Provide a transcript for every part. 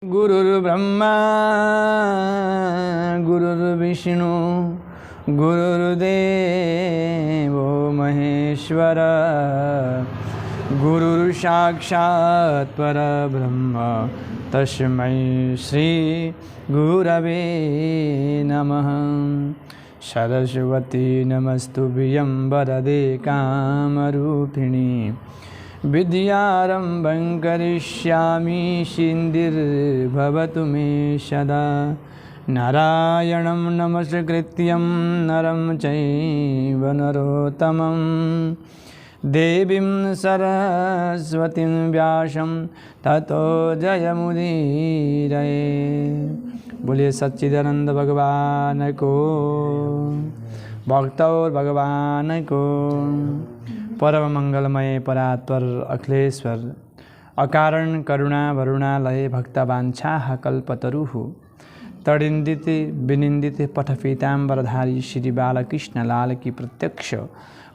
गुरुर्ब्रह्मा गुरुर्विष्णु गुरुर्देवो महेश्वर गुरुर्साक्षात् परब्रह्म तस्मै श्री गुरवे नमः। सरस्वती नमस्तुभ्यं वरदे कामरूपिणी विद्यारम्भं करिष्यामि सिद्धिर्भवतु मे सदा। नारायणं नमस्कृत्यं नरं चैव नरोत्तमं देवीं सरस्वतीं व्यासं ततो जयमुदीरये। बोलिए सच्चिदानंद भगवान को, भक्तों भगवान को। परम मंगलमय परात्पर अखिलेश्वर अकारण करुणा वरुणालय भक्तवांछाः कल्पतरुः तडिन्दिते विनिन्दिते पठपीताम्बरधारी श्री बालकृष्ण लाल की प्रत्यक्ष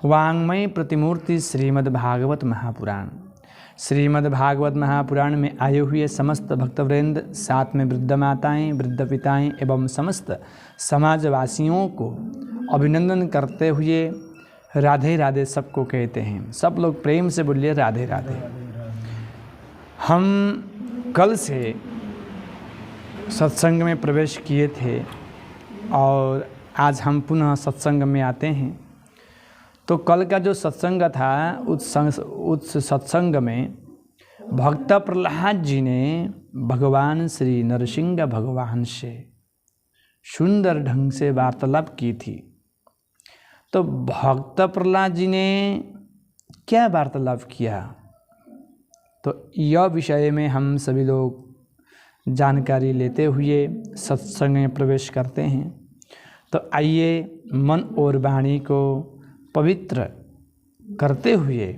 वाङ्मय प्रतिमूर्ति श्रीमद्भागवत महापुराण। श्रीमद्भागवत महापुराण में आए हुए समस्त भक्तवृंद, साथ में वृद्ध माताएँ, वृद्ध पिताएँ एवं समस्त समाजवासियों को अभिनंदन करते हुए राधे राधे सबको कहते हैं। सब लोग प्रेम से बोलिए राधे राधे। हम कल से सत्संग में प्रवेश किए थे और आज हम पुनः सत्संग में आते हैं। तो कल का जो सत्संग था उस सत्संग में भक्त प्रहलाद जी ने भगवान श्री नरसिंह भगवान से सुंदर ढंग से वार्तालाप की थी। तो भक्त प्रहलाद जी ने क्या वार्तालाप किया, तो यह विषय में हम सभी लोग जानकारी लेते हुए सत्संग में प्रवेश करते हैं। तो आइए मन और वाणी को पवित्र करते हुए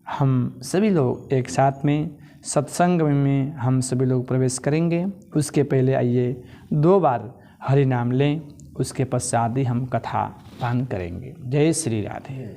हम सभी लोग एक साथ में सत्संग में हम सभी लोग प्रवेश करेंगे। उसके पहले आइए 2 बार हरि नाम लें, उसके पश्चात ही हम कथा पान करेंगे। जय श्री राधे।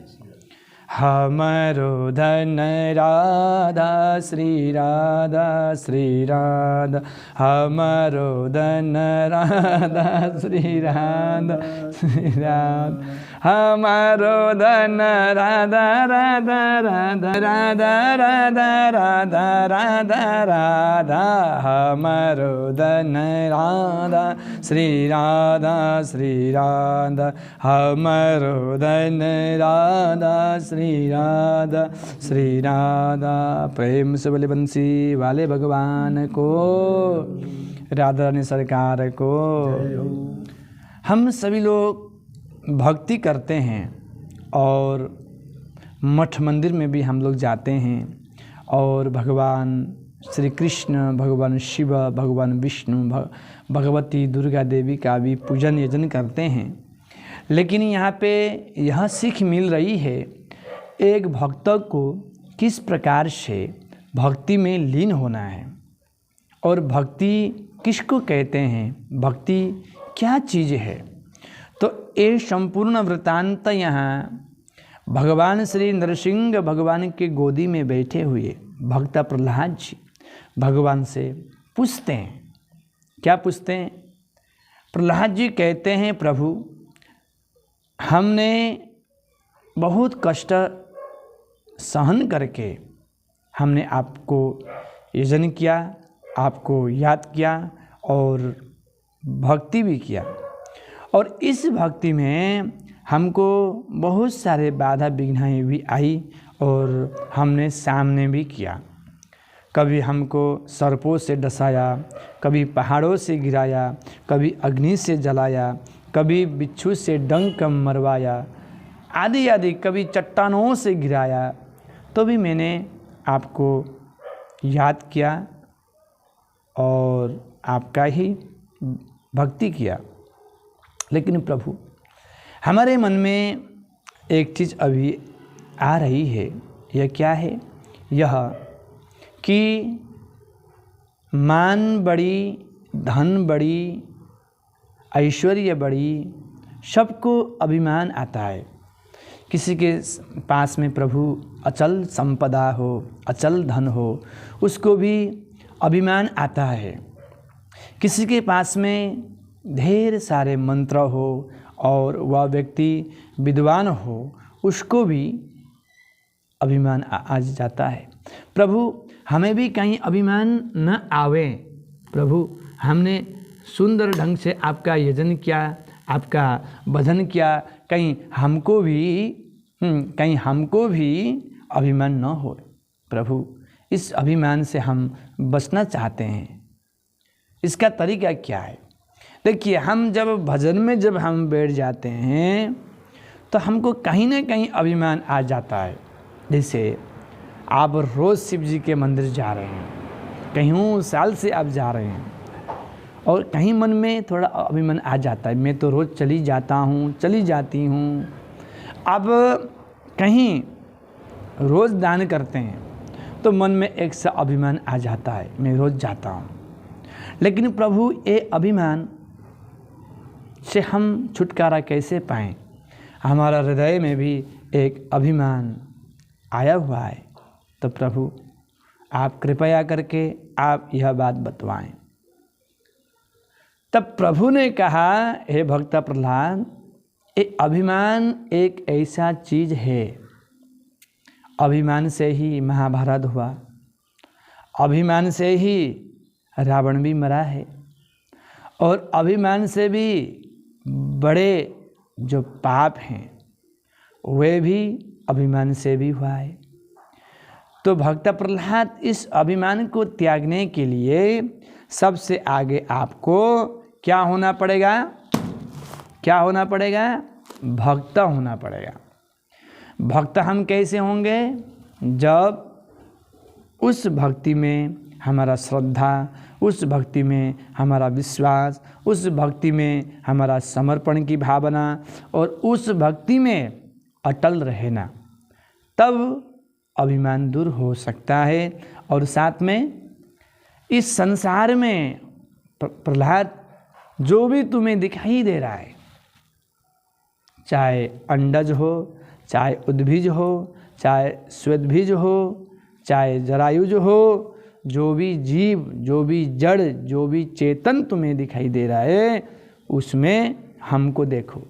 हमरो धन राधा श्री राधा श्री राधा, हमरो धन राधा श्री राधा श्री राधा, हमारो धन राधा राधा राधा राधा राधा राधा राधा राधा, हमारो धन राधा श्री राधा श्री राधा, हमारो धन राधा श्री राधा श्री राधा। प्रेम से बोले बंसी वाले भगवान को, राधा रानी सरकार को। हम सभी लोग भक्ति करते हैं और मठ मंदिर में भी हम लोग जाते हैं और भगवान श्री कृष्ण, भगवान शिव, भगवान विष्णु, भगवती दुर्गा देवी का भी पूजन यजन करते हैं। लेकिन यहाँ पे यह सीख मिल रही है एक भक्त को किस प्रकार से भक्ति में लीन होना है और भक्ति किसको कहते हैं, भक्ति क्या चीज़ है। तो ये संपूर्ण वृत्तांत यहाँ भगवान श्री नरसिंह भगवान के गोदी में बैठे हुए भक्त प्रहलाद जी भगवान से पूछते हैं। क्या पूछते हैं? प्रहलाद जी कहते हैं, प्रभु हमने बहुत कष्ट सहन करके हमने आपको यजन किया, आपको याद किया और भक्ति भी किया, और इस भक्ति में हमको बहुत सारे बाधा विघ्नाएँ भी आई और हमने सामने भी किया। कभी हमको सर्पों से डसाया, कभी पहाड़ों से गिराया, कभी अग्नि से जलाया, कभी बिच्छू से डंक मरवाया, आदि आदि, कभी चट्टानों से गिराया, तो भी मैंने आपको याद किया और आपका ही भक्ति किया। लेकिन प्रभु हमारे मन में एक चीज़ अभी आ रही है। यह क्या है? यह कि मान बड़ी, धन बड़ी, ऐश्वर्य बड़ी, सबको अभिमान आता है। किसी के पास में प्रभु अचल संपदा हो, अचल धन हो, उसको भी अभिमान आता है। किसी के पास में ढेर सारे मंत्र हो और वह व्यक्ति विद्वान हो, उसको भी अभिमान आ जाता है। प्रभु हमें भी कहीं अभिमान न आवे। प्रभु हमने सुंदर ढंग से आपका यजन किया, आपका भजन किया, कहीं हमको भी अभिमान न हो। प्रभु इस अभिमान से हम बचना चाहते हैं। इसका तरीका क्या है? देखिए, हम जब भजन में जब हम बैठ जाते हैं तो हमको कहीं ना कहीं अभिमान आ जाता है। जैसे आप रोज़ शिव जी के मंदिर जा रहे हैं, कहीं साल से आप जा रहे हैं और कहीं मन में थोड़ा अभिमान आ जाता है, मैं तो रोज़ चली जाती हूँ। अब कहीं रोज़ दान करते हैं तो मन में एक सा अभिमान आ जाता है, मैं रोज़ जाता हूँ। लेकिन प्रभु ये अभिमान से हम छुटकारा कैसे पाएं? हमारा हृदय में भी एक अभिमान आया हुआ है। तो प्रभु आप कृपया करके आप यह बात बतवाएं। तब प्रभु ने कहा, हे भक्त प्रहलाद, ये अभिमान एक ऐसा चीज है, अभिमान से ही महाभारत हुआ, अभिमान से ही रावण भी मरा है, और अभिमान से भी बड़े जो पाप हैं वे भी अभिमान से भी हुआ है। तो भक्त प्रहलाद इस अभिमान को त्यागने के लिए सबसे आगे आपको क्या होना पड़ेगा? भक्त होना पड़ेगा। भक्त हम कैसे होंगे? जब उस भक्ति में हमारा श्रद्धा, उस भक्ति में हमारा विश्वास, उस भक्ति में हमारा समर्पण की भावना और उस भक्ति में अटल रहना, तब अभिमान दूर हो सकता है। और साथ में इस संसार में प्रहलाद जो भी तुम्हें दिखाई दे रहा है, चाहे अंडज हो, चाहे उद्भिज हो, चाहे श्वेतभिज हो, चाहे जरायुज हो, जो भी जीव, जो भी जड़, जो भी चेतन तुम्हें दिखाई दे रहा है, उसमें हमको देखो।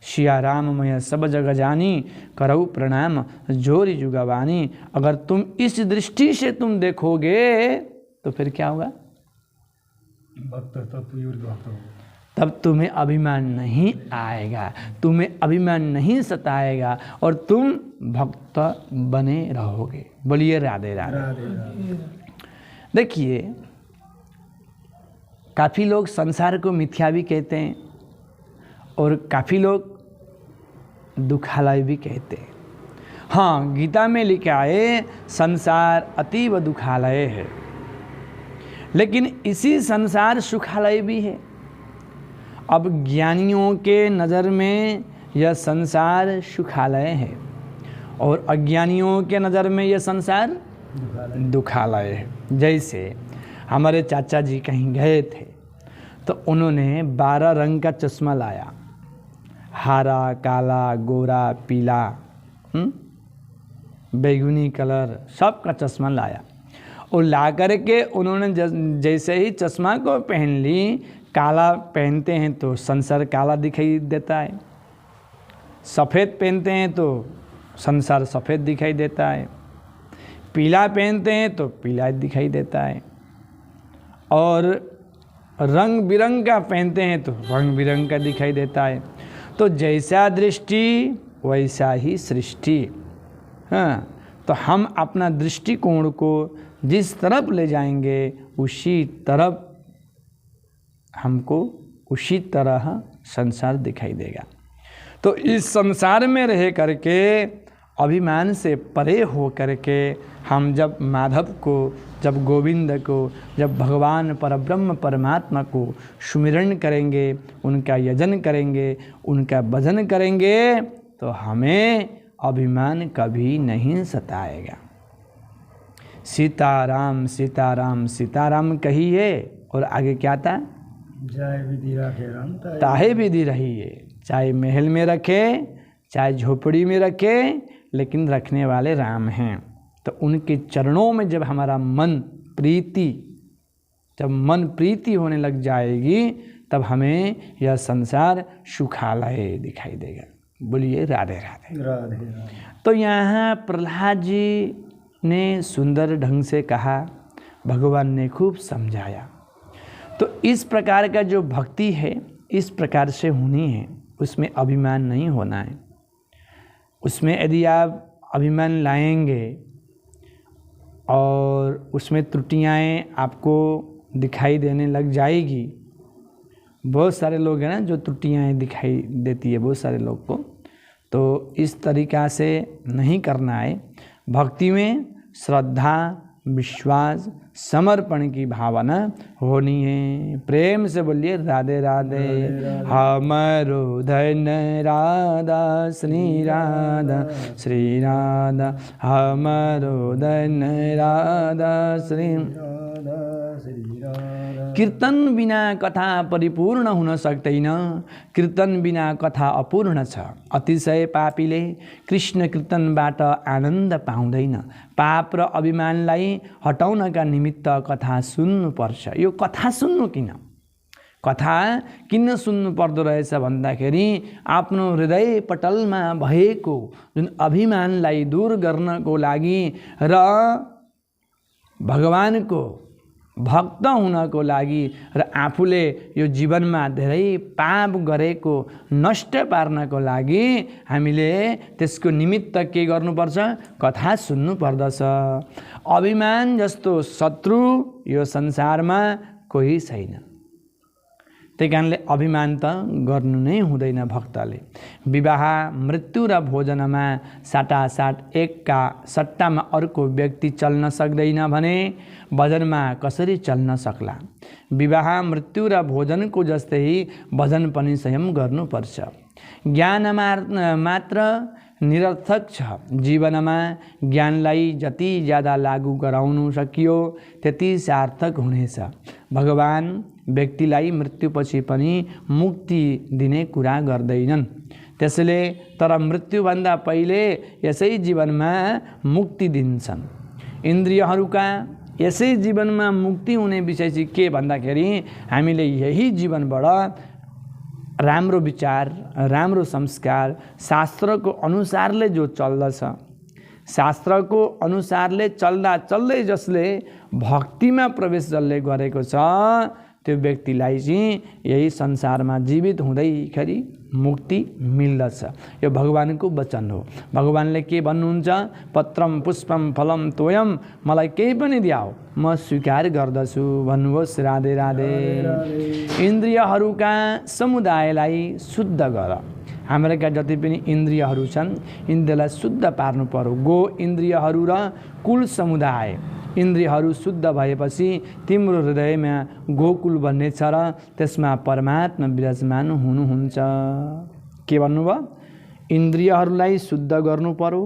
सिया राम मैं सब जग जानी, करऊ प्रणाम जोरी जुगवानी। अगर तुम इस दृष्टि से तुम देखोगे तो फिर क्या होगा? तब तुम्हें अभिमान नहीं आएगा, तुम्हें अभिमान नहीं सताएगा और तुम भक्त बने रहोगे। बोलिए राधे राधे। देखिए, काफ़ी लोग संसार को मिथ्या भी कहते हैं और काफ़ी लोग दुखालय भी कहते हैं। हाँ, गीता में लिखा है संसार अतीव दुखालय है, लेकिन इसी संसार सुखालय भी है। अब ज्ञानियों के नज़र में यह संसार सुखालय है और अज्ञानियों के नज़र में यह संसार दुखालय है। जैसे हमारे चाचा जी कहीं गए थे तो उन्होंने 12 रंग का चश्मा लाया, हरा, काला, गोरा, पीला, बैगनी कलर, सब का चश्मा लाया और ला करके उन्होंने जैसे ही चश्मा को पहन ली, काला पहनते हैं तो संसार काला दिखाई देता है, सफ़ेद पहनते हैं तो संसार सफ़ेद दिखाई देता है, पीला पहनते हैं तो पीला दिखाई देता है, और रंग बिरंग का पहनते हैं तो रंग बिरंग का दिखाई देता है। तो जैसा दृष्टि वैसा ही सृष्टि। हाँ, तो हम अपना दृष्टिकोण को जिस तरफ ले जाएंगे उसी तरफ हमको उसी तरह संसार दिखाई देगा। तो इस संसार में रह करके अभिमान से परे हो करके हम जब माधव को, जब गोविंद को, जब भगवान परब्रह्म परमात्मा को सुमिरन करेंगे, उनका यजन करेंगे, उनका भजन करेंगे, तो हमें अभिमान कभी नहीं सताएगा। सीताराम सीताराम सीताराम कहिए और आगे क्या था? जय विधि रखे राम ताहे विधि रहिए। चाहे महल में रखे, चाहे झोपड़ी में रखे, लेकिन रखने वाले राम हैं। तो उनके चरणों में जब हमारा मन प्रीति होने लग जाएगी, तब हमें यह संसार सुखालय दिखाई देगा। बोलिए राधे राधे। राधे राधे। तो यहाँ प्रहलाद जी ने सुंदर ढंग से कहा, भगवान ने खूब समझाया। तो इस प्रकार का जो भक्ति है इस प्रकार से होनी है, उसमें अभिमान नहीं होना है। उसमें यदि आप अभिमान लाएंगे और उसमें त्रुटियाँ आपको दिखाई देने लग जाएगी, बहुत सारे लोग हैं ना जो त्रुटियाँ दिखाई देती है बहुत सारे लोग को, तो इस तरीक़ा से नहीं करना है। भक्ति में श्रद्धा, विश्वास, समर्पण की भावना होनी है। प्रेम से बोलिए राधे राधे। हमरो धन राधा श्री राधा श्री राधा, हमरो धन राधा श्री कीर्तन बिना कथा परिपूर्ण हुन सक्दैन, कीर्तन बिना कथा अपूर्ण छ। अतिशय पापीले कृष्ण कीर्तनबाट आनन्द पाउँदैन। पाप र अभिमानलाई हटाउनका निमित्त कथा सुन्नुपर्छ। यो कथा सुन्नु किन? कथा किन सुन्नु पर्दो रहेछ भन्दाखेरि आफ्नो हृदय पटलमा भएको जुन अभिमानलाई दूर गर्नको लागि र भगवानको भक्त हुनको लागि र आफूले यो जीवनमा धेरै पाप गरेको नष्ट पार्नको लागि हामीले त्यसको निमित्त के गर्नुपर्छ? कथा सुन्नु पर्दछ। अभिमान जस्तो शत्रु यो संसारमा कोही छैन। त्यही कारणले अभिमान त गर्नु नै हुँदैन भक्तले। विवाह, मृत्यु र भोजनमा साटासाट एकका सट्टामा अर्को व्यक्ति चल्न सक्दैन भने भजनमा कसरी चल्न सक्ला? विवाह, मृत्यु र भोजनको जस्तै भजन पनि स्वयं गर्नुपर्छ। ज्ञान मात्र निरर्थक छ। जीवनमा ज्ञानलाई जति ज्यादा लागू गराउनु सकियो त्यति सार्थक हुनेछ। भगवान व्यक्तिलाई मृत्युपछि पनि मुक्ति दिने कुरा गर्दैनन्। त्यसैले तर मृत्युभन्दा पहिले यसै जीवनमा मुक्ति दिन्छन्। इन्द्रियहरूका यसै जीवनमा मुक्ति हुने विषय चाहिँ के भन्दाखेरि हामीले यही जीवनबाट राम्रो विचार, राम्रो संस्कार, शास्त्रको अनुसारले जो चल्दछ, शास्त्रको अनुसारले चल्दा चल्दै जसले भक्तिमा प्रवेश जसले गरेको छ त्यो व्यक्तिलाई चाहिँ यही संसारमा जीवित हुँदैखेरि मुक्ति मिल्दछ। यो भगवानको वचन हो। भगवानले के भन्नुहुन्छ? पत्रम पुष्पम फलम तोयम, मलाई केही पनि दियाओ म स्वीकार गर्दछु भन्नुहोस्। राधे राधे। इन्द्रियहरूका समुदायलाई शुद्ध गर। हाम्रा जति पनि इन्द्रियहरू छन् इन्द्रियलाई शुद्ध पार्नु पर्यो। गो इन्द्रियहरू र कुल समुदाय इन्द्रियहरू शुद्ध भएपछि तिम्रो हृदयमा गोकुल भन्ने छ र त्यसमा परमात्मा विराजमान हुनुहुन्छ। के भन्नुभयो? इन्द्रियहरूलाई शुद्ध गर्नु पर्यो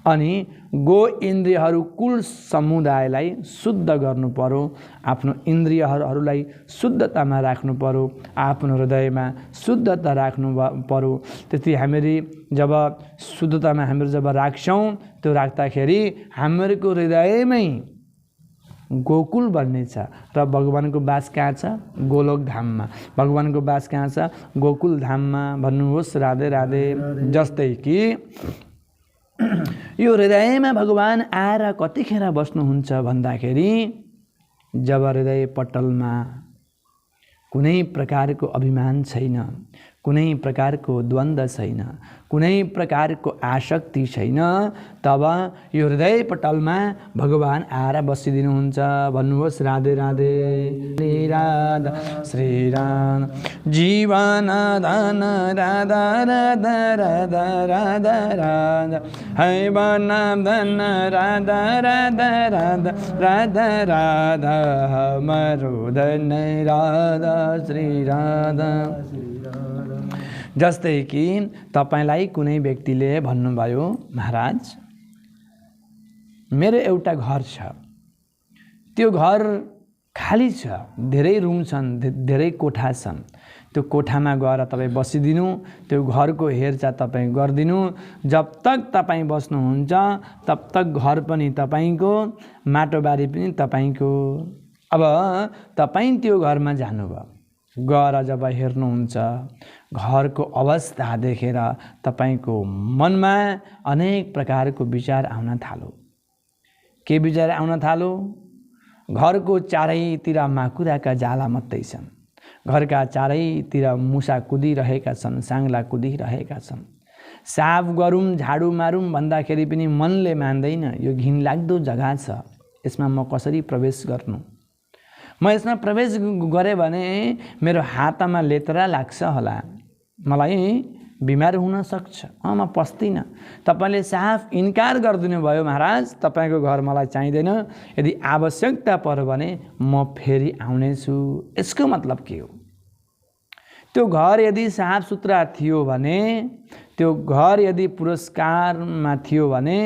अनि गो इन्द्रियहरू कुल समुदायलाई शुद्ध गर्नु पर्यो। आफ्नो इन्द्रियहरूलाई शुद्धतामा राख्नु पर्यो, आफ्नो हृदयमा शुद्धता राख्नु पर्यो। त्यति हामी जब शुद्धतामा हामी जब राख्छौँ त्यो राख्दाखेरि हाम्रो हृदयमै गोकुल बन्ने छ र भगवानको बास कहाँ छ? गोलोक धाममा। भगवानको बास कहाँ छ? गोकुल धाममा। भन्नुहोस् राधे राधे। जस्तै कि यो हृदयमा भगवान आएर कतिखेर बस्नुहुन्छ भन्दाखेरि जब हृदय पटलमा कुनै प्रकारको अभिमान छैन, कुनै प्रकारको द्वन्द्व छैन, कुनै प्रकारको आसक्ति छैन, तब यो हृदय पटलमा भगवान आएर बसिदिनुहुन्छ। भन्नुहोस् राधे राधे। श्री राधा श्री राधा, जीवन धन राधा राधा राधा राधा राधा, है बना धन राधा राधा राधा राधा राधा, हमरो धन राधा श्री राधा। जस्तै कि तपाईलाई कुनै व्यक्तिले भन्नुभयो, महाराज मेरो एउटा घर छ, त्यो घर खाली छ, धेरै रुम छन्, धेरै कोठा छन्, त्यो कोठामा गएर तपाईँ बसिदिनु, त्यो घरको हेरचाह तपाईँ गरिदिनु। जब तक तपाईँ बस्नुहुन्छ तब तक घर पनि तपाईँको, माटोबारी पनि तपाईँको। अब तपाईँ त्यो घरमा जानुभयो, गएर जब हेर्नुहुन्छ घरको अवस्था देखेर तपाईँको मनमा अनेक प्रकारको विचार आउन थाल्यो। के विचार आउन थाल्यो? घरको चारैतिर माकुराका जाला मात्रै छन्, घरका चारैतिर मुसा कुदिरहेका छन्, साङ्ला कुदिरहेका छन्। साफ गरौँ, झाडु मारौँ भन्दाखेरि पनि मनले मान्दैन। यो घिनलाग्दो जग्गा छ, यसमा म कसरी प्रवेश गर्नु? म यसमा प्रवेश गरेँ भने मेरो हातमा लेतरा लाग्छ होला, मलाई बिमार हुन सक्छ, म पस्दिनँ। तपाईँले साफ इन्कार गरिदिनु भयो, महाराज तपाईँको घर मलाई चाहिँदैन, यदि आवश्यकता पर्यो भने म फेरि आउनेछु। यसको मतलब के हो? त्यो घर यदि साफ सुथरा थियो भने, त्यो घर यदि पुरस्कारमा थियो भने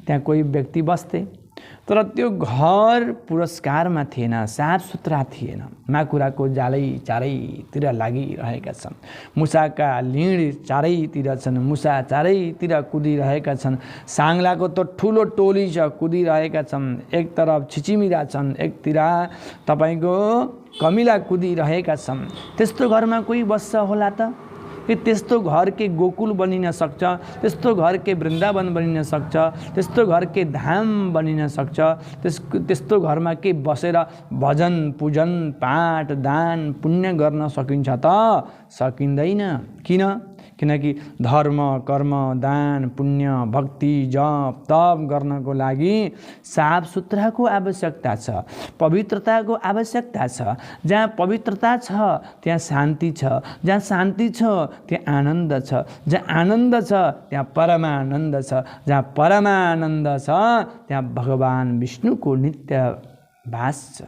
त्यहाँ कोही व्यक्ति बस्थे। तर त्यो घर पुरस्कारमा थिएन, साफ सुथरा थिएन। माकुराको जालै चारैतिर लागिरहेका छन्, मुसाका लिँड चारैतिर छन्, मुसा चारैतिर कुदिरहेका छन्। साङ्लाको त ठुलो टोली छ, कुदिरहेका छन्। एक तरफ छिचिमिरा छन्, एकतिर तपाईँको कमिला कुदिरहेका छन्। त्यस्तो घरमा कोही बस्छ होला त? कि त्यस्तो घर के गोकुल बनिन सक्छ, त्यस्तो घर के वृन्दावन बनिन सक्छ, त्यस्तो घर के धाम बनिन सक्छ, त्यस्तो घरमा के बसेर भजन पूजन पाठ दान पुण्य गर्न सकिन्छ त? सकिँदैन। किन? किनकि धर्म कर्म दान पुण्य भक्ति जप तप गर्नको लागि साफ सुथराको आवश्यकता छ, पवित्रताको आवश्यकता छ। जहाँ पवित्रता छ त्यहाँ शान्ति छ, जहाँ शान्ति छ त्यहाँ आनन्द छ, जहाँ आनन्द छ त्यहाँ परमानन्द छ, जहाँ परमानन्द छ त्यहाँ भगवान विष्णुको नित्य वास छ।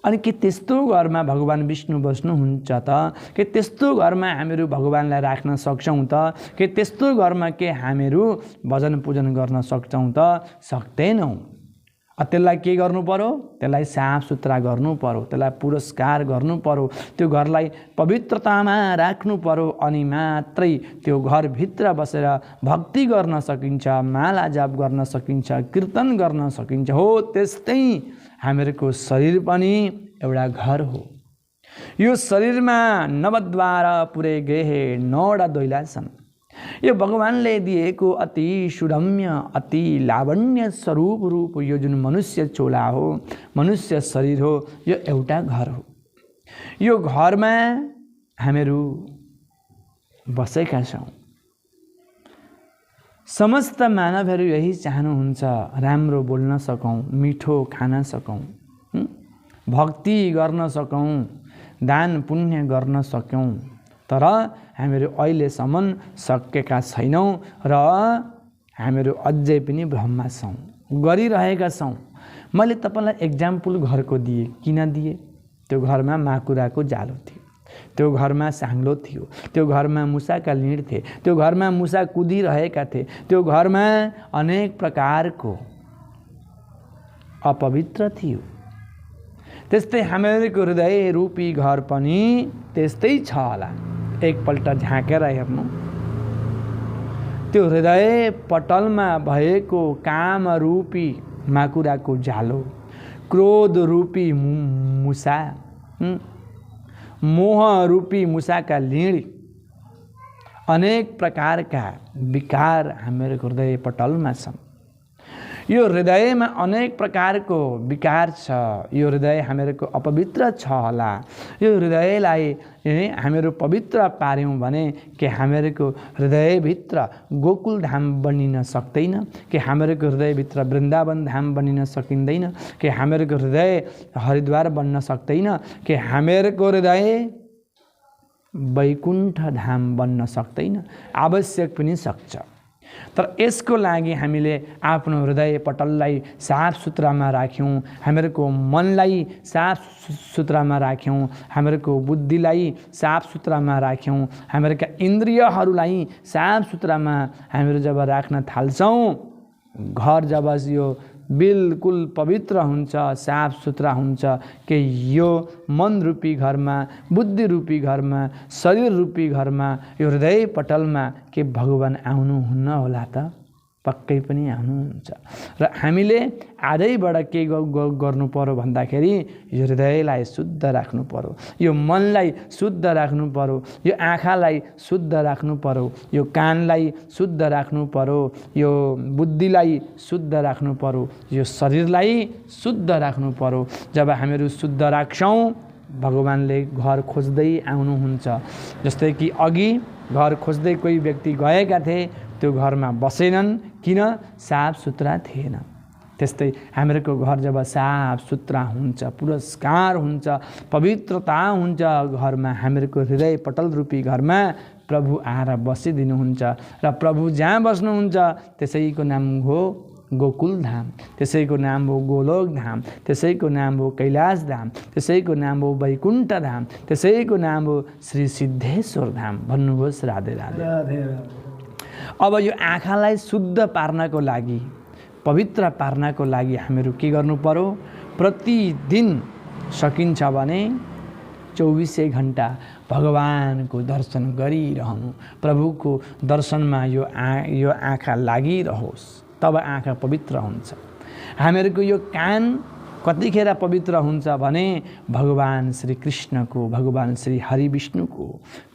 अनि के त्यस्तो घरमा भगवान विष्णु बस्नुहुन्छ त? के त्यस्तो घरमा हामीहरू भगवानलाई राख्न सक्छौँ त? के त्यस्तो घरमा के हामीहरू भजन पूजन गर्न सक्छौँ त? सक्दैनौँ। त्यसलाई के गर्नु पर्यो? त्यसलाई साफ सुथरा गर्नु पर्यो, त्यसलाई पुरस्कार गर्नु पर्यो, त्यो घरलाई पवित्रतामा राख्नु पर्यो। अनि मात्रै त्यो घरभित्र बसेर भक्ति गर्न सकिन्छ, माला जाप गर्न सकिन्छ, कीर्तन गर्न सकिन्छ। हो त्यस्तै हामीहरूको शरीर पनि एउटा घर हो। यो शरीरमा नवद्वार पुरै गए 9 दैला छन्। यो भगवानले दिएको अति सुरम्य अति लावण्य स्वरूप रूप यो जुन मनुष्य चोला हो, मनुष्य शरीर हो, यो एउटा घर हो। यो घरमा हामीहरू बसेका छौँ। समस्त मानवहरू यही चाहनुहुन्छ, राम्रो बोल्न सकौँ, मिठो खान सकौँ, भक्ति गर्न सकौँ, दान पुण्य गर्न सकौँ। तर हामीहरू अहिलेसम्म सकेका छैनौँ र हामीहरू अझै पनि भ्रममा छौँ, गरिरहेका छौँ। मैले तपाईँलाई एक्जाम्पल घरको दिएँ। किन दिएँ? त्यो घरमा माकुराको जालो थियो, त्यो घरमा साङ्लो थियो, त्यो घरमा मुसाका लिँड थिए, त्यो घरमा मुसा कुदिरहेका थिए, त्यो घरमा अनेक प्रकारको अपवित्र थियो। त्यस्तै हामीहरूको हृदय रूपी घर पनि त्यस्तै छ होला। एकपल्ट झाँकेर हेर्नु, त्यो हृदय पटलमा भएको काम रूपी माकुराको जालो, क्रोध रूपी मुसा, मोह रूपी मुसाका लिँड, अनेक प्रकारका विकार हाम्रो हृदय पटलमा छन्। यो हृदयमा अनेक प्रकारको विकार छ। यो हृदय हामीहरूको अपवित्र छ होला। यो हृदयलाई हामीहरू पवित्र पार्यौँ भने के हामीहरूको हृदयभित्र गोकुल धाम बनिन सक्दैन? के हामीहरूको हृदयभित्र वृन्दावन धाम बनिन सकिँदैन? के हामीहरूको हृदय हरिद्वार बन्न सक्दैन? के हामीहरूको हृदय वैकुण्ठ धाम बन्न सक्दैन? आवश्यक पनि सक्छ। तर यसको लागि हामीले आफ्नो हृदय पटललाई साफ सुथरामा राख्यौँ, हामीहरूको मनलाई साफ सुथरामा राख्यौँ, हामीहरूको बुद्धिलाई साफ सुथरामा राख्यौँ, हामीहरूका इन्द्रियहरूलाई साफ सुथरामा हामीहरू जब राख्न थाल्छौँ, घर जब यो बिल्कुल पवित्र हुन्छ, साफ सुथरा हुन्छ कि यो मन रूपी घरमा, बुद्धि रूपी घरमा, शरीर रूपी घरमा, यो हृदय पटलमा के भगवान आउनुहुन्न होला त? पक्कै पनि आउनुहुन्छ। र हामीले आजैबाट के गर्नु पर्यो भन्दाखेरि यो हृदयलाई शुद्ध राख्नु पर्यो, यो मनलाई शुद्ध राख्नु पर्यो, यो आँखालाई शुद्ध राख्नु पर्यो, यो कानलाई शुद्ध राख्नु पर्यो, यो बुद्धिलाई शुद्ध राख्नु पर्यो, यो शरीरलाई शुद्ध राख्नु पर्यो। जब हामीहरू शुद्ध राख्छौँ भगवानले घर खोज्दै आउनुहुन्छ। जस्तै कि अघि घर खोज्दै कोही व्यक्ति गएका थिए, त्यो घरमा बसेनन्, किन? साफ सुथरा थिएन। त्यस्तै हामीहरूको घर जब साफ सुथरा हुन्छ, पुरस्कार हुन्छ, पवित्रता हुन्छ घरमा, हामीहरूको हृदय पटल रूपी घरमा प्रभु आएर बसिदिनुहुन्छ। र प्रभु जहाँ बस्नुहुन्छ त्यसैको नाम हो गोकुल धाम, त्यसैको नाम हो गोलोक धाम, त्यसैको नाम हो कैलाश धाम, त्यसैको नाम हो वैकुण्ठ धाम, त्यसैको नाम हो श्री सिद्धेश्वर धाम। भन्नुहोस् राधे राधे। अब यो आँखालाई शुद्ध पार्नको लागि, पवित्र पार्नको लागि हामीहरू के गर्नु पर्यो? प्रतिदिन सकिन्छ भने 24 घण्टा भगवानको दर्शन गरिरहनु। प्रभुको दर्शनमा यो आँखा लागिरहोस्, तब आँखा पवित्र हुन्छ। हामीहरूको यो कान कतिखेर पवित्र हुन्छ भने भगवान श्री कृष्णको, भगवान श्री हरि विष्णुको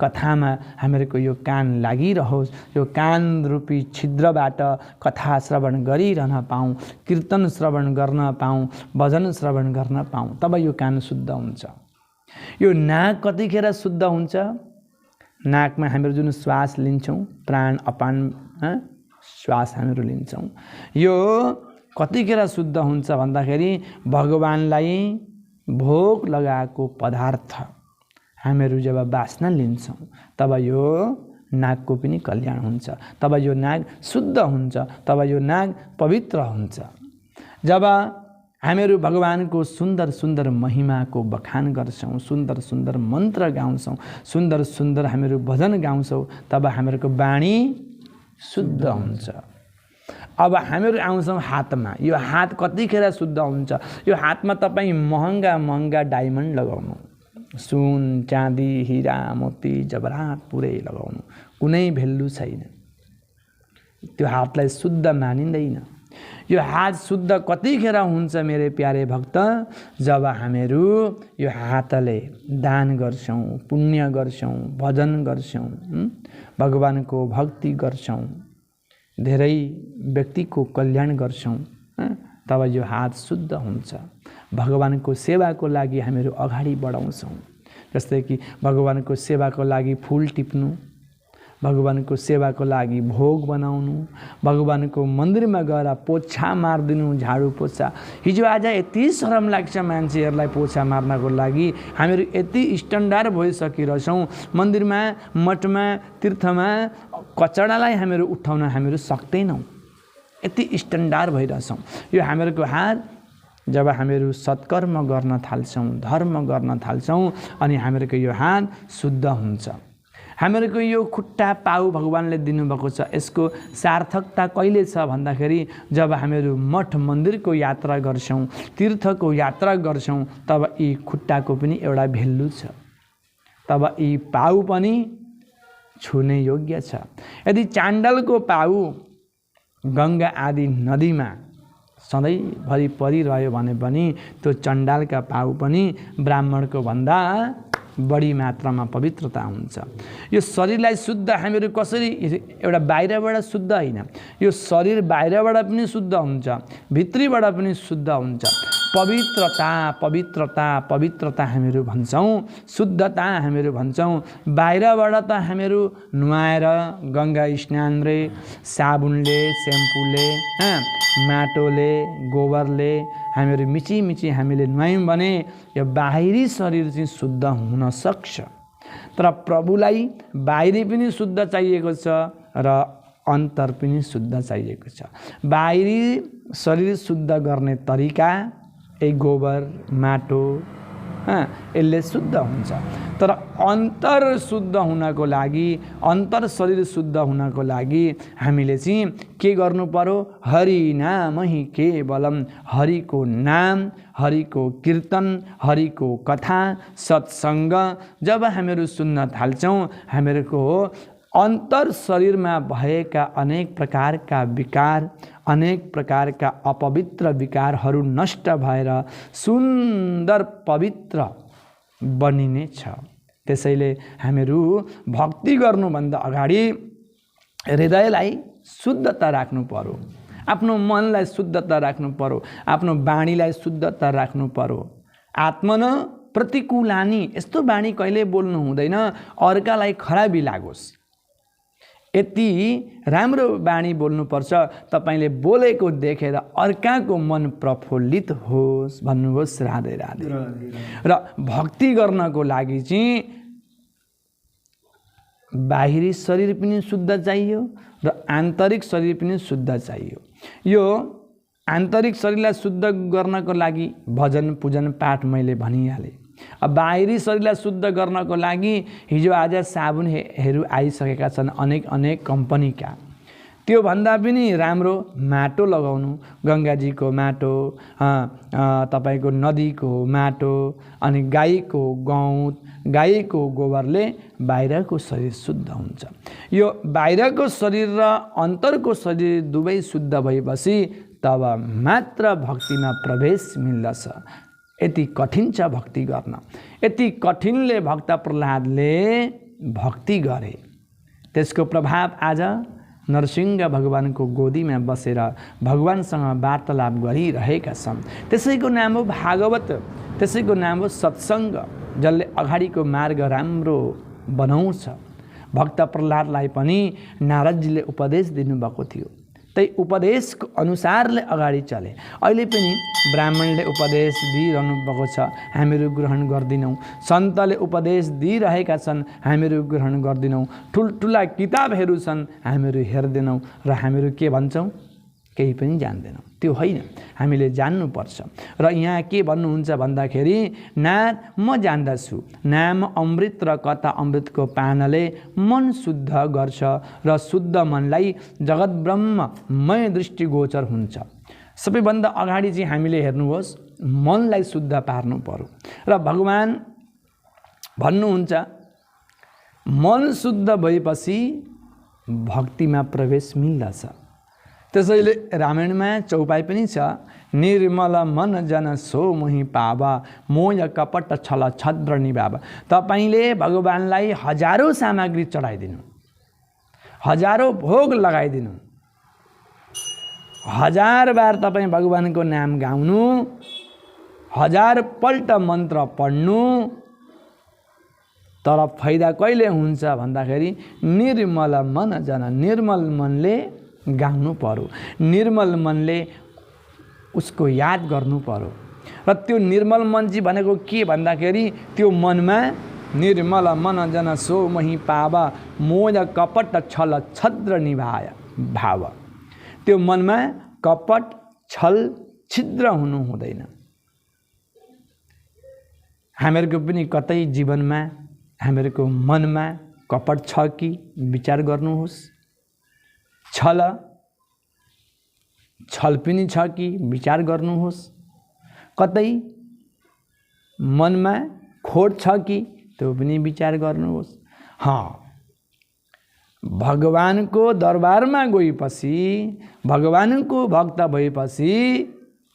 कथामा हामीहरूको यो कान लागिरहोस्। यो कान रूपी छिद्रबाट कथा श्रवण गरिरहन पाऊँ, कीर्तन श्रवण गर्न पाऊँ, भजन श्रवण गर्न पाऊँ, तब यो कान शुद्ध हुन्छ। यो नाक कतिखेर शुद्ध हुन्छ? नाकमा हामीहरू जुन श्वास लिन्छौँ, प्राण अपान श्वास हामीहरू लिन्छौँ, यो कतिखेर शुद्ध हुन्छ भन्दाखेरि भगवानलाई भोग लगाएको पदार्थ हामीहरू जब बास्ना लिन्छौँ तब यो नाकको पनि कल्याण हुन्छ, तब यो नाक शुद्ध हुन्छ, तब यो नाक पवित्र हुन्छ। जब हामीहरू भगवानको सुन्दर सुन्दर महिमाको बखान गर्छौँ, सुन्दर सुन्दर मन्त्र गाउँछौँ, सुन्दर सुन्दर हामीहरू भजन गाउँछौँ, तब हामीहरूको वाणी शुद्ध हुन्छ। अब हामीहरू आउँछौँ हातमा। यो हात कतिखेर शुद्ध हुन्छ? यो हातमा तपाईँ महँगा महँगा डायमन्ड लगाउनु, सुन चाँदी हिरा मोती जबरात पुरै लगाउनु, कुनै भेल्यु छैन। त्यो हातलाई शुद्ध मानिँदैन। यो हात शुद्ध कतिखेर हुन्छ मेरे प्यारे भक्त? जब हामीहरू यो हातले दान गर्छौँ, पुण्य गर्छौँ, भजन गर्छौँ, भगवानको भक्ति गर्छौँ, धेरै व्यक्तिको कल्याण गर्छौँ, तब यो हात शुद्ध हुन्छ। भगवानको सेवाको लागि हामीहरू अगाडि बढाउँछौँ। जस्तै कि भगवानको सेवाको लागि फुल टिप्नु, भगवानको सेवाको लागि भोग बनाउनु, भगवानको मन्दिरमा गएर पोछा मारिदिनु, झाडु पोछा। हिजो आज यति शरम लाग्छ मान्छेहरूलाई पोछा मार्नको लागि। हामीहरू यति स्ट्यान्डर्ड भइसकिरहेछौँ, मन्दिरमा, मठमा, तीर्थमा कचडालाई हामीहरू उठाउन हामीहरू सक्दैनौँ, यति स्ट्यान्डर्ड भइरहेछौँ। यो हामीहरूको हात जब हामीहरू सत्कर्म गर्न थाल्छौँ, धर्म गर्न थाल्छौँ, अनि हामीहरूको यो हात शुद्ध हुन्छ। हामीहरूको यो खुट्टा पाउ भगवानले दिनुभएको छ। यसको सार्थकता कहिले छ भन्दाखेरि जब हामीहरू मठ मन्दिरको यात्रा गर्छौँ, तीर्थको यात्रा गर्छौँ, तब यी खुट्टाको पनि एउटा भेल्यु छ, तब यी पाउ पनि छुने योग्य छ। यदि चाण्डलको पाउ गङ्गा आदि नदीमा सधैँभरि परिरह्यो भने पनि त्यो चण्डालका पाउ पनि ब्राह्मणको भन्दा बढी मात्रामा पवित्रता हुन्छ। यो शरीरलाई शुद्ध हामीहरू कसरी, एउटा बाहिरबाट शुद्ध होइन, यो शरीर बाहिरबाट पनि शुद्ध हुन्छ, भित्रीबाट पनि शुद्ध हुन्छ। पवित्रता पवित्रता पवित्रता हामीहरू भन्छौँ, शुद्धता हामीहरू भन्छौँ। बाहिरबाट त हामीहरू नुहाएर गङ्गा स्नानले, साबुनले, सेम्पूले, माटोले, गोबरले हामीहरू मिची मिची हामीले नुहायौँ भने यो बाहिरी शरीर चाहिँ शुद्ध हुन सक्छ। तर प्रभुलाई बाहिरी पनि शुद्ध चाहिएको छ र अन्तर पनि शुद्ध चाहिएको छ। बाहिरी शरीर शुद्ध गर्ने तरिका यही गोबर, माटो, यसले शुद्ध हुन्छ। तर अन्तर शुद्ध हुनको लागि, अन्तर शरीर शुद्ध हुनको लागि हामीले चाहिँ के गर्नु पर्यो? हरि नाम हि केवलम, हरिको नाम, हरिको कीर्तन, हरिको कथा, सत्सङ्ग जब हामीहरू सुन्न थाल्छौँ, हामीहरूको अन्तर शरीरमा भएका अनेक प्रकारका विकार, अनेक प्रकारका अपवित्र विकारहरू नष्ट भएर सुन्दर पवित्र बनिनेछ। त्यसैले हामीहरू भक्ति गर्नुभन्दा अगाडि हृदयलाई शुद्धता राख्नु पर्यो, आफ्नो मनलाई शुद्धता राख्नु पर्यो, आफ्नो बाणीलाई शुद्धता राख्नु पर्यो। आत्मन प्रतिकूलानी, यस्तो बाणी कहिले बोल्नु हुँदैन अर्कालाई खराबी लागोस्। यति राम्रो बाणी बोल्नुपर्छ तपाईले बोलेको देखेर अर्काको मन प्रफुल्लित होस्। भन्नुहोस् राधे राधे। र भक्ति गर्नको लागि चाहिँ बाहिरी शरीर पनि शुद्ध चाहियो र आन्तरिक शरीर पनि शुद्ध चाहियो। यो आन्तरिक शरीरलाई शुद्ध गर्नको लागि भजन पूजन पाठ मैले भनिहालेँ। अब बाहिरी शरीरलाई शुद्ध गर्नको लागि हिजो आज साबुनहरू आइसकेका छन् अनेक कम्पनीका। त्यो भन्दा पनि राम्रो माटो लगाउनु, गङ्गाजीको माटो, तपाईको नदीको माटो, अनि गाईको गौत, गाईको गोबरले बाहिरको शरीर शुद्ध हुन्छ। यो बाहिरको शरीर र अन्तरको शरीर दुवै शुद्ध भएपछि तब मात्र भक्तिमा प्रवेश मिल्दछ। यति कठिन छ भक्ति गर्न। यति कठिनले भक्त प्रह्लादले भक्ति गरे। त्यसको प्रभाव आज नरसिंह भगवानको गोदीमा बसेर भगवानसँग वार्तालाप गरिरहेका छन्। त्यसैको नाम हो भागवत, त्यसैको नाम हो सत्सङ्ग, जसले अगाडिको मार्ग राम्रो बनाउँछ। भक्त प्रह्लादलाई पनि नारदजीले उपदेश दिनुभएको थियो, त्यही उपदेशको अनुसारले अगाडि चले। अहिले पनि ब्राह्मणले उपदेश दिइरहनु भएको छ, हामीहरू ग्रहण गर्दिनौँ। सन्तले उपदेश दिइरहेका छन्, हामीहरू ग्रहण गर्दिनौँ। ठुल्ठुला किताबहरू छन्, हामीहरू हेर्दैनौँ र हामीहरू के भन्छौँ? केही पनि जान्दैनौँ। त्यो होइन, हामीले जान्नुपर्छ। र यहाँ के भन्नुहुन्छ भन्दाखेरि, नाथ म जान्दछु, नाम अमृत र कथा अमृतको पानले मन शुद्ध गर्छ र शुद्ध मनलाई जगत ब्रह्ममय दृष्टिगोचर हुन्छ। सबैभन्दा अगाडि चाहिँ हामीले हेर्नुहोस्, मनलाई शुद्ध पार्नु पर्यो। र भगवान भन्नुहुन्छ मन शुद्ध भएपछि भक्तिमा प्रवेश मिल्दछ। त्यसैले रामायणमा चौपाई पनि छ, निर्मल मन जन सो मोहि पावा, मोह कपट छल छद्र निभाव। तपाईले भगवानलाई हजारौं सामग्री चढाइदिनु, हजारौं भोग लगाइदिनु, 1000 बार तपाईँ भगवानको नाम गाउनु, 1000 पल्ट मन्त्र पढ्नु, तर फाइदा कहिले हुन्छ भन्दाखेरि निर्मल मन जन, निर्मल मनले गाउनु पर्यो, निर्मल मनले उसको याद गर्नु पर्यो। र त्यो निर्मल मन चाहिँ भनेको के भन्दाखेरि, त्यो मनमा निर्मल मन जन सो मोहि पावा, मोह कपट छल छद्र निभाय भाव। त्यो मनमा कपट छल छिद्र हुनु हुँदैन। हामीहरूको पनि कतै जीवनमा हामीहरूको मनमा कपट छ कि विचार गर्नुहोस्। छल पनि छ कि विचार गर्नुहोस्। कतै मनमा खोट छ कि त्यो पनि विचार गर्नुहोस्। भगवानको दरबारमा गएपछि, भगवानको भक्त भएपछि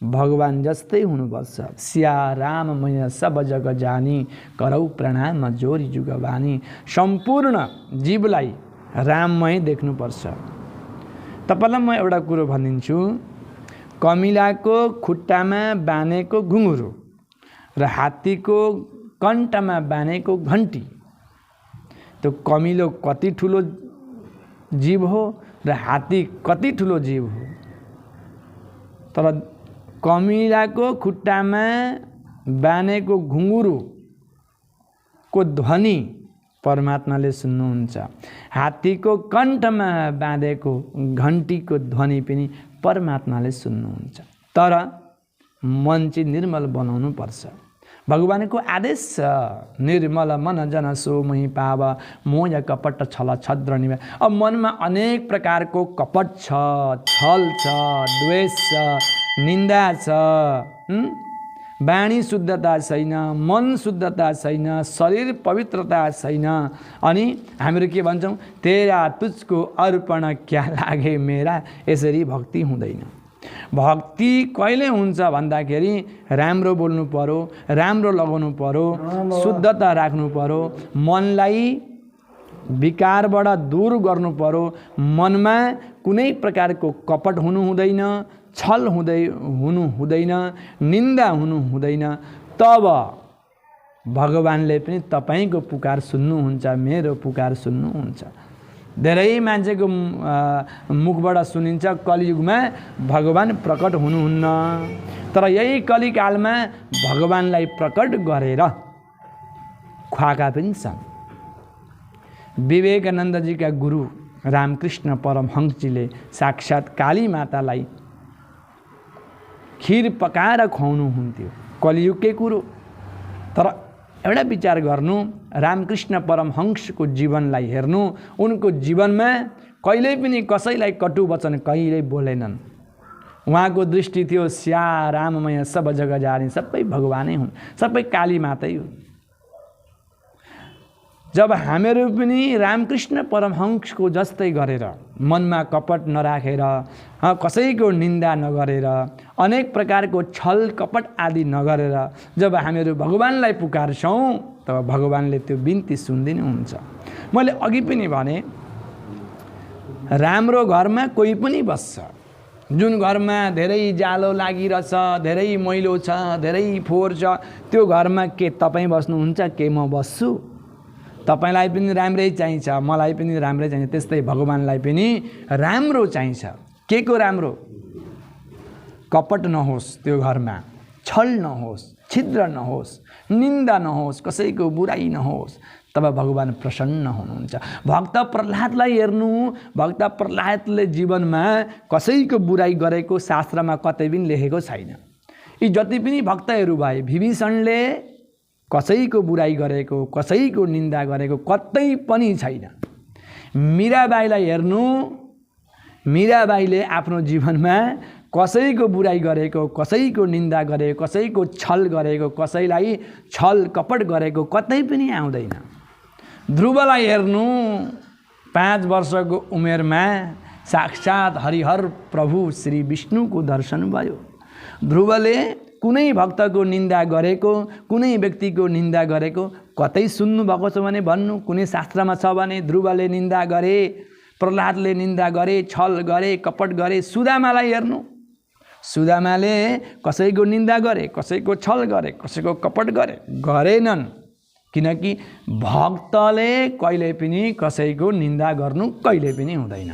भगवान जस्तै हुनुपर्छ। सिया राम मैया सब जग जानी, करौ प्रणाम जोरी जुगवानी। सम्पूर्ण जीवलाई राममय देख्नुपर्छ। तपाईलाई म एउटा कुरो भनिदिन्छु, कमिलाको खुट्टामा बाँधेको घुँघुरो र हात्तीको कण्ठमा बाँधेको घन्टी, त्यो कमिलो कति ठुलो जीव हो र हात्ती कति ठुलो जीव हो। तर कमिलाको खुट्टामा बाँधेको घुँघुरोको ध्वनि परमात्माले सुन्नुहुन्छ, हात्तीको कण्ठमा बाँधेको घन्टीको ध्वनि पनि परमात्माले सुन्नुहुन्छ। तर मन चाहिँ निर्मल बनाउनु पर्छ। भगवानको आदेश छ, निर्मल मन जन सो मही पाव मोह कपट छल छद्र निभा। अब मनमा अनेक प्रकारको कपट छ, छल छ, द्वेष छ, निन्दा छ, वाणी शुद्धता छैन, मन शुद्धता छैन, शरीर पवित्रता छैन। अनि हामीहरू के भन्छौँ, तेरा तुझको अर्पण क्या लागे मेरा। यसरी भक्ति हुँदैन। भक्ति कहिले हुन्छ भन्दाखेरि राम्रो बोल्नु पर्यो, राम्रो लगाउनु पर्यो, शुद्धता राख्नु पर्यो, मनलाई विकारबाट दूर गर्नु पर्यो, मनमा कुनै प्रकारको कपट हुनु हुँदैन, छल हुनु हुँदैन, निन्दा हुनु हुँदैन। तब भगवानले पनि तपाईँको पुकार सुन्नुहुन्छ, मेरो पुकार सुन्नुहुन्छ। धेरै मान्छेको मुखबाट सुनिन्छ कलियुगमा भगवान प्रकट हुनुहुन्न, तर यही कलिकालमा भगवानलाई प्रकट गरेर खुवाएका पनि छन्। विवेकानन्दजीका गुरु रामकृष्ण परमहंसजीले साक्षात् काली मातालाई खिर पकाएर खुवाउनुहुन्थ्यो, कलियुगकै कुरो। तर एउटा विचार गर्नु, रामकृष्ण परमहंसको जीवनलाई हेर्नु, उनको जीवनमा कहिल्यै पनि कसैलाई कटु वचन कहिल्यै बोलेनन्। उहाँको दृष्टि थियो स्या राममय सब जग जाने, सबै भगवानै हुन्, सबै काली मातै हुन्। जब हामीहरू पनि रामकृष्ण परमहंसको जस्तै गरेर मनमा कपट नराखेर, कसैको निन्दा नगरेर, अनेक प्रकारको छल कपट आदि नगरेर जब हामीहरू भगवानलाई पुकार्छौँ तब भगवानले त्यो बिन्ती सुनिदिनुहुन्छ। मैले अघि पनि भने, राम्रो घरमा कोही पनि बस्छ, जुन घरमा धेरै जालो लागिरहेछ, धेरै मैलो छ, धेरै फोहोर छ, त्यो घरमा के तपाईँ बस्नुहुन्छ, के म बस्छु? तपाईलाई पनि राम्रै चाहिन्छ, मलाई पनि राम्रै चाहिन्छ, त्यस्तै भगवानलाई पनि राम्रो चाहिन्छ। के को राम्रो? कपट नहोस् त्यो घरमा, छल नहोस्, छिद्र नहोस्, निन्दा नहोस्, कसैको बुराई नहोस्, तब भगवान प्रसन्न हुनुहुन्छ। भक्त प्रह्लादलाई हेर्नु, भक्त प्रह्लादले जीवनमा कसैको बुराई गरेको शास्त्रमा कतै पनि लेखेको छैन। यी जति पनि भक्तहरू भए, विभीषणले कसैको बुराई गरेको, कसैको निन्दा गरेको कतै पनि छैन। मीराबाईलाई हेर्नु, मीराबाईले आफ्नो जीवनमा कसैको बुराई गरेको, कसैको निन्दा गरेको, कसैको छल गरेको, कसैलाई छल कपट गरेको कतै पनि आउँदैन। ध्रुवलाई हेर्नु, 5 वर्षको उमेरमा साक्षात् हरिहर प्रभु श्री विष्णुको दर्शन भयो। ध्रुवले कुनै भक्तको निन्दा गरेको, कुनै व्यक्तिको निन्दा गरेको कतै सुन्नु भएको छ भने भन्नु। कुनै शास्त्रमा छ भने ध्रुवले निन्दा गरे, प्रह्लादले निन्दा गरे, छल गरे, कपट गरे। सुदामालाई हेर्नु, सुदामाले कसैको निन्दा गरे, कसैको छल गरे, कसैको कपट गरेनन्। किनकि भक्तले कहिले पनि कसैको निन्दा गर्नु कहिले पनि हुँदैन,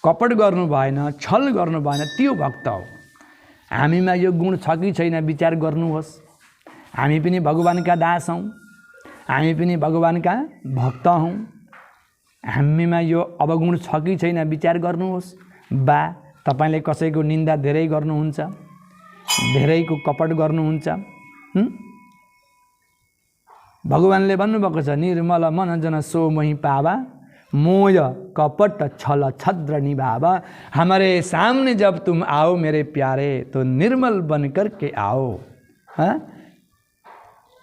कपट गर्नु भएन, छल गर्नु भएन, त्यो भक्त हो। हामीमा यो गुण छ कि छैन विचार गर्नुहोस्। हामी पनि भगवानका दास हौँ, हामी पनि भगवानका भक्त हौँ। हामीमा यो अवगुण छ कि छैन विचार गर्नुहोस्। बा तपाईले कसैको निन्दा धेरै गर्नुहुन्छ, धेरैको कपट गर्नुहुन्छ। भगवानले भन्नुभएको छ, निर्मल मन जन सो मही पावा मोय कपट छल छद्र निभावा। हमारे सामने जब तुम आओ मेरे प्यारे तो निर्मल बन कर के आओ। हाँ,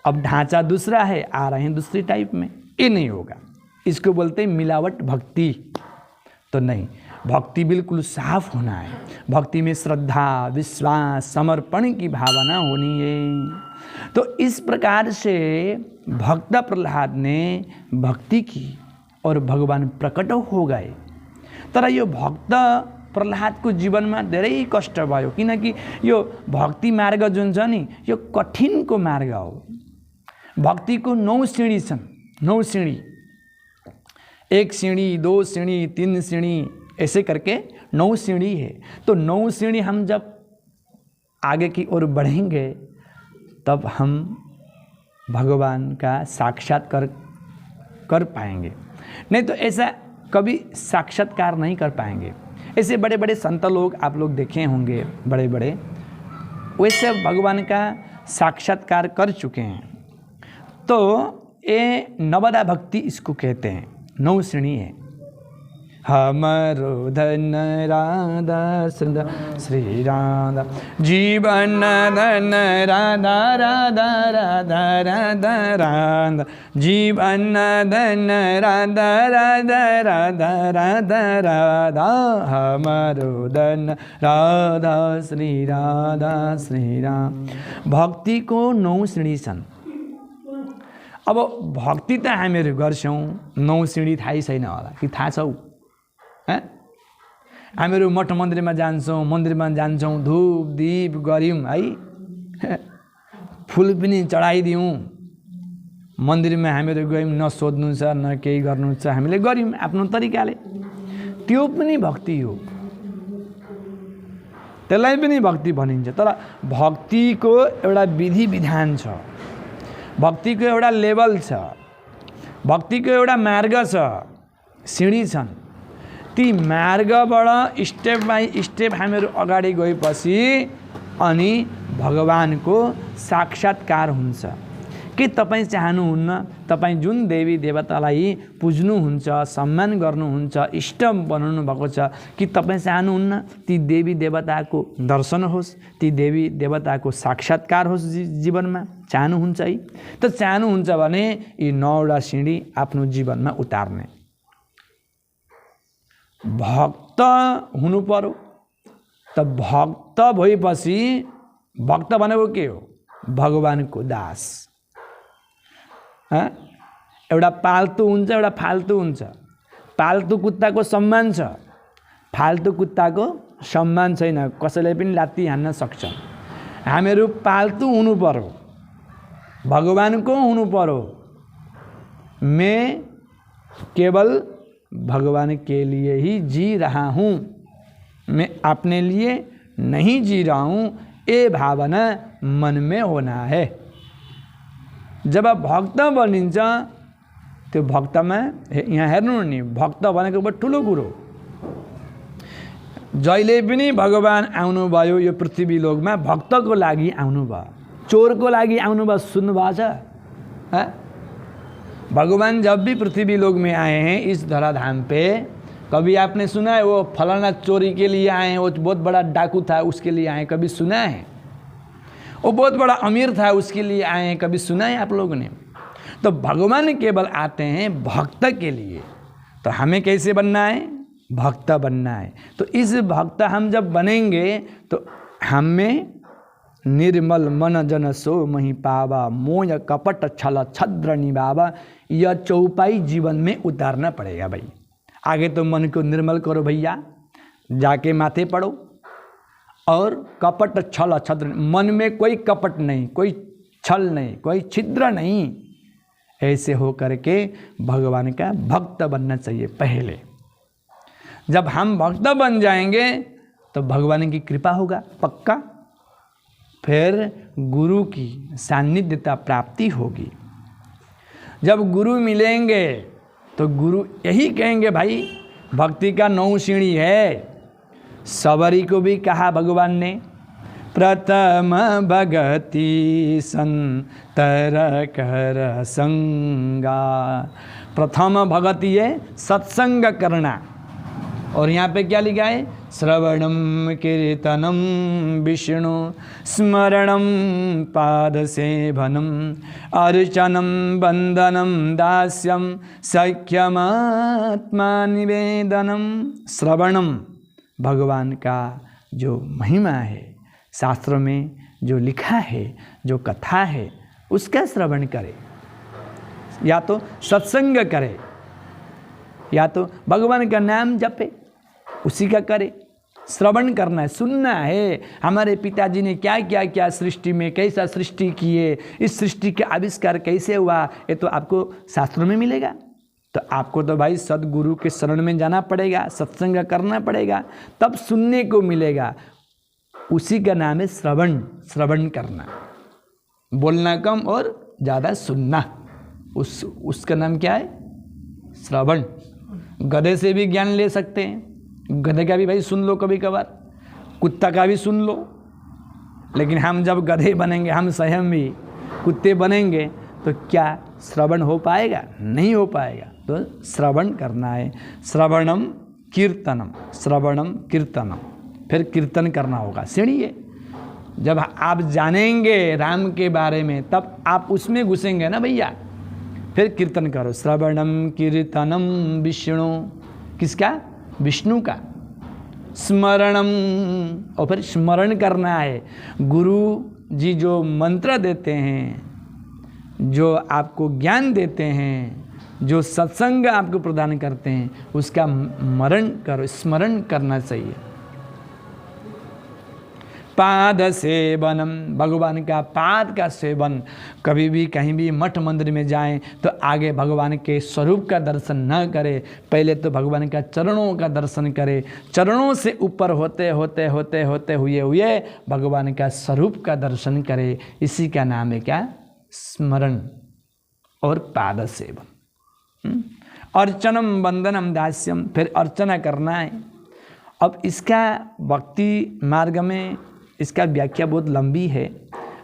अब ढांचा दूसरा है, आ रहे हैं दूसरी टाइप में, ये नहीं होगा। इसको बोलते हैं मिलावट भक्ति। तो नहीं, भक्ति बिल्कुल साफ होना है। भक्ति में श्रद्धा, विश्वास, समर्पण की भावना होनी है। तो इस प्रकार से भक्त प्रह्लाद ने भक्ति की और भगवान प्रकट हो गए। तर यो भक्त प्रह्लादको जीवनमा धेरै कष्ट भयो, किनकि यो भक्ति मार्ग जुन छ नि, यो कठिनको मार्ग हो। भक्तिको 9 सीढ़ी छन्, 9 सीढ़ी, 1 सीढ़ी, 2 सीढ़ी, 3 सीढ़ी, ऐसे करके 9 सीढ़ी है। तो 9 सीढ़ी हम जब आगे की ओर बढ़ेंगे तब हम भगवान का साक्षात्कार कर पाएंगे, नहीं तो ऐसा कभी साक्षात्कार नहीं कर पाएंगे। ऐसे बड़े बड़े संत लोग आप लोग देखे होंगे, बड़े बड़े, वैसे भगवान का साक्षात्कार कर चुके हैं। तो ये नवदा भक्ति इसको कहते हैं, 9 श्रेणी है। हमरो धन राधा श्री राधा, जीवन धन राधा राधा राधा राधा राधा, जीवन धन राधा राधा राधा राधा राधा, हमरो धन राधा श्री राम। भक्ति को 9 श्रेणी छन्। अब भक्ति त हामीहरू गर्छौँ, 9 श्रेणी थाहै छैन होला कि थाहा छौ? हामीहरू मठ मन्दिरमा जान्छौँ, धूप दीप गऱ्यौँ है, फुल पनि चढाइदियौँ, मन्दिरमा हामीहरू गयौँ, न सोध्नु छ न केही गर्नु छ, हामीले गऱ्यौँ आफ्नो तरिकाले, त्यो पनि भक्ति हो, त्यसलाई पनि भक्ति भनिन्छ। तर भक्तिको एउटा विधि विधान छ, भक्तिको एउटा लेभल छ, भक्तिको एउटा मार्ग छ, सिँढी छन्। ती मार्गबाट स्टेप बाई स्टेप हामीहरू अगाडि गएपछि अनि भगवानको साक्षात्कार हुन्छ। के तपाईँ चाहनुहुन्न, तपाईँ जुन देवी देवतालाई पुज्नुहुन्छ, सम्मान गर्नुहुन्छ, इष्ट बनाउनु भएको छ, कि तपाईँ चाहनुहुन्न ती देवी देवताको दर्शन होस्, ती देवी देवताको साक्षात्कार होस् जीवनमा? चाहनुहुन्छ है? त चाहनुहुन्छ भने यी 9वटा सिँढी आफ्नो जीवनमा उतार्ने भक्त हुनु पर्यो। त भक्त भएपछि, भक्त भनेको के हो? भगवानको दास। एउटा पाल्तु हुन्छ, एउटा फाल्तु हुन्छ। पाल्तु कुत्ताको सम्मान छ, फाल्तु कुत्ताको सम्मान छैन, कसैले पनि लात्ती हान्न सक्छ। हामीहरू पाल्तु हुनु पर्यो, भगवानको हुनु पर्यो। मैं केवल भगवान के लिए ही जी रहा हूँ, मैं अपने लिए नहीं जी रहा हूँ, ये भावना मन में होना है। जब भक्त बनिन्छ, त्यो भक्तमा यहाँ हेर्नु नि, भक्त भनेको ठुलो कुरो। जहिले पनि भगवान आउनुभयो यो पृथ्वी लोकमा भक्तको लागि आउनुभयो, चोरको लागि आउनुभयो, सुन्नुभएको छ? भगवान जब भी पृथ्वी लोक में आए हैं इस धराधाम पे, कभी आपने सुना है वो फलाना चोरी के लिए आए हैं, वो बहुत बड़ा डाकू था उसके लिए आए, कभी सुना है? वो बहुत बड़ा अमीर था उसके लिए आए हैं, कभी सुना है आप लोगों ने? तो भगवान केवल आते हैं भक्त के लिए। तो हमें कैसे बनना है? भक्त बनना है। तो इस भक्त हम जब बनेंगे तो हमें निर्मल मन जन सो मही पावा, मोह कपट छल छद्र निभावा, यह चौपाई जीवन में उतारना पड़ेगा भाई। आगे तो मन को निर्मल करो भैया, जाके माथे पड़ो, और कपट छल छद्र, मन में कोई कपट नहीं, कोई छल नहीं, कोई छिद्र नहीं, ऐसे हो करके भगवान का भक्त बनना चाहिए पहले। जब हम भक्त बन जाएंगे तो भगवान की कृपा होगा पक्का, फिर गुरु की सान्निध्यता प्राप्ति होगी। जब गुरु मिलेंगे तो गुरु यही कहेंगे, भाई भक्ति का 9 सीढ़ी है। सबरी को भी कहा भगवान ने, प्रथम भगति संतर कर संगा। प्रथम भगति है सत्संग करना, और यहाँ पे क्या लिखा है? श्रवणम कीर्तनम विष्णु स्मरणम पाद सेवनम अर्चनम वंदनम दास्यम सख्यमात्मा निवेदनम। श्रवणम, भगवान का जो महिमा है, शास्त्र में जो लिखा है, जो कथा है, उसका श्रवण करे, या तो सत्संग करे, या तो भगवान का नाम जपे, उसी का करे। श्रवण करना है, सुनना है, हमारे पिताजी ने क्या क्या क्या सृष्टि में कैसा सृष्टि किए, इस सृष्टि के आविष्कार कैसे हुआ, ये तो आपको शास्त्रों में मिलेगा। तो आपको तो भाई सदगुरु के शरण में जाना पड़ेगा, सत्संग करना पड़ेगा, तब सुनने को मिलेगा। उसी का नाम है श्रवण। श्रवण करना, बोलना कम और ज़्यादा सुनना, उसका नाम क्या है? श्रवण। गधे से भी ज्ञान ले सकते हैं, गधे का भी भाई सुन लो कभी कभार, कुत्ता का भी सुन लो, लेकिन हम जब गधे बनेंगे, हम स्वयं भी कुत्ते बनेंगे, तो क्या श्रवण हो पाएगा? नहीं हो पाएगा। तो श्रवण करना है, श्रवणम कीर्तनम, श्रवणम कीर्तनम, फिर कीर्तन करना होगा। सीढ़ी है, जब आप जानेंगे राम के बारे में तब आप उसमें घुसेंगे ना भैया। फिर कीर्तन करो, श्रवणम कीर्तनम विष्णु, किसका? विष्णु का। स्मरणम, और फिर स्मरण करना है। गुरु जी जो मंत्र देते हैं, जो आपको ज्ञान देते हैं, जो सत्संग आपको प्रदान करते हैं, उसका मरण करो, स्मरण करना चाहिए। पाद सेवनम, भगवान का पाद का सेवन। कभी भी कहीं भी मठ मंदिर में जाएं तो आगे भगवान के स्वरूप का दर्शन न करें, पहले तो भगवान का चरणों का दर्शन करें। चरणों से ऊपर होते होते होते होते हुए भगवान का स्वरूप का दर्शन करें। इसी का नाम है क्या? स्मरण और पाद सेवन। अर्चनम वंदनम दास्यम, फिर अर्चना करना है। अब इसका भक्ति मार्ग में इसका व्याख्या बहुत लंबी है,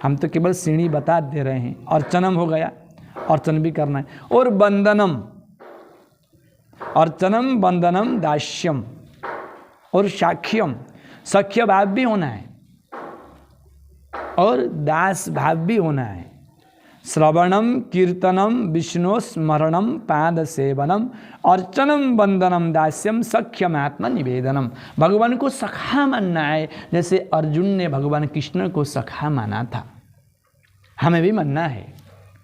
हम तो केवल सीढ़ी बता दे रहे हैं। अर्चनम हो गया, अर्चन भी करना है। और वंदनम, अर्चनम वंदनम दास्यम और साख्यम, सख्य भाव भी होना है और दास भाव भी होना है। श्रवणम कीर्तनम विष्णु स्मरणम पाद सेवनम अर्चनम वंदनम दास्यम सख्यमात्म निवेदनम। भगवान को सखा मानना है, जैसे अर्जुन ने भगवान कृष्ण को सखा माना था। हमें भी मानना है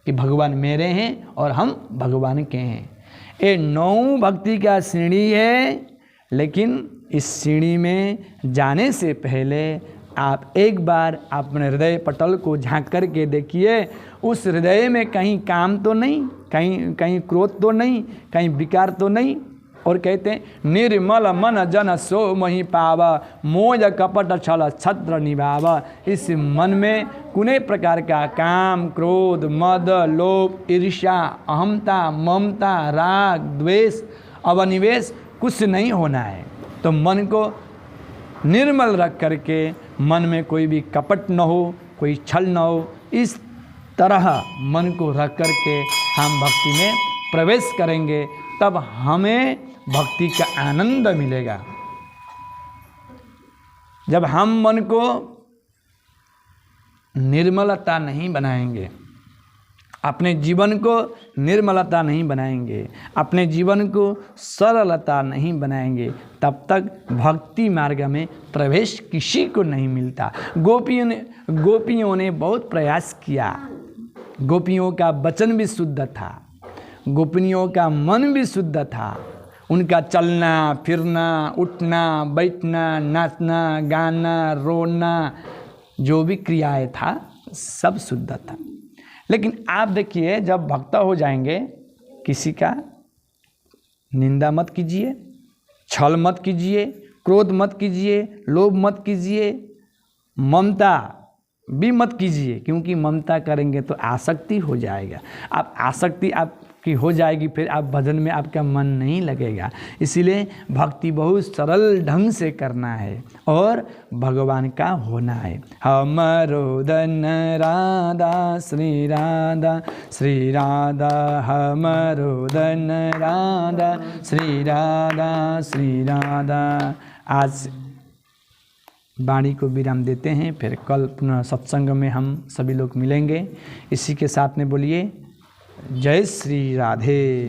कि भगवान मेरे हैं और हम भगवान के हैं। ये 9 भक्ति का सीढ़ी है, लेकिन इस सीढ़ी में जाने से पहले आप एक बार अपने हृदय पटल को झांक करके देखिए, उस हृदय में कहीं काम तो नहीं, कहीं क्रोध तो नहीं, कहीं विकार तो नहीं। और कहते हैं निर्मल मन जन सो मही पावा, मोज कपट छल छत्र निभावा। इस मन में कुने प्रकार का काम, क्रोध, मद, लोभ, ईर्ष्या, अहमता, ममता, राग, द्वेष, अवनिवेश कुछ नहीं होना है। तो मन को निर्मल रख करके, मन में कोई भी कपट न हो, कोई छल न हो, इस तरह मन को रख करके हम भक्ति में प्रवेश करेंगे, तब हमें भक्ति का आनंद मिलेगा। जब हम मन को निर्मलता नहीं बनाएंगे, अपने जीवन को निर्मलता नहीं बनाएंगे, अपने जीवन को सरलता नहीं बनाएंगे, तब तक भक्ति मार्ग में प्रवेश किसी को नहीं मिलता। गोपियों ने बहुत प्रयास किया, गोपियों का वचन भी शुद्ध था, गोपियों का मन भी शुद्ध था, उनका चलना फिरना, उठना बैठना, नाचना गाना रोना, जो भी क्रियाएं था सब शुद्ध था। लेकिन आप देखिए, जब भक्त हो जाएंगे, किसी का निंदा मत कीजिए, छल मत कीजिए, क्रोध मत कीजिए, लोभ मत कीजिए, ममता भी मत कीजिए, क्योंकि ममता करेंगे तो आसक्ति हो जाएगा। आप आसक्ति आपकी हो जाएगी, फिर आप भजन में आपका मन नहीं लगेगा। इसीलिए भक्ति बहुत सरल ढंग से करना है और भगवान का होना है। हमरो धन राधा श्री राधा, श्री राधा हमरो धन राधा, श्री राधा श्री राधा। आज वाणी को विराम देते हैं, फिर कल पुनः सत्संग में हम सभी लोग मिलेंगे। इसी के साथ में बोलिए जय श्री राधे।